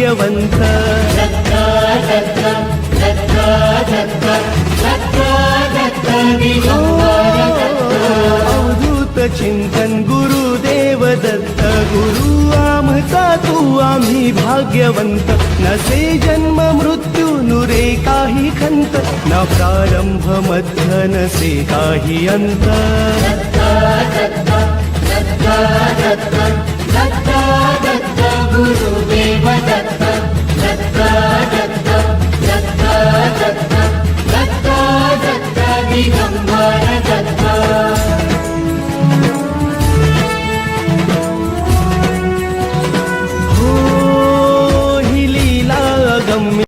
भाग्यवंत अवधूत चिंतन गुरुदेव दत्त गुरु आमचा तू आम्ही भाग्यवंत नसे जन्म मृत्यू नुरे काही खंत न प्रारंभ मध्य नसे काही अंत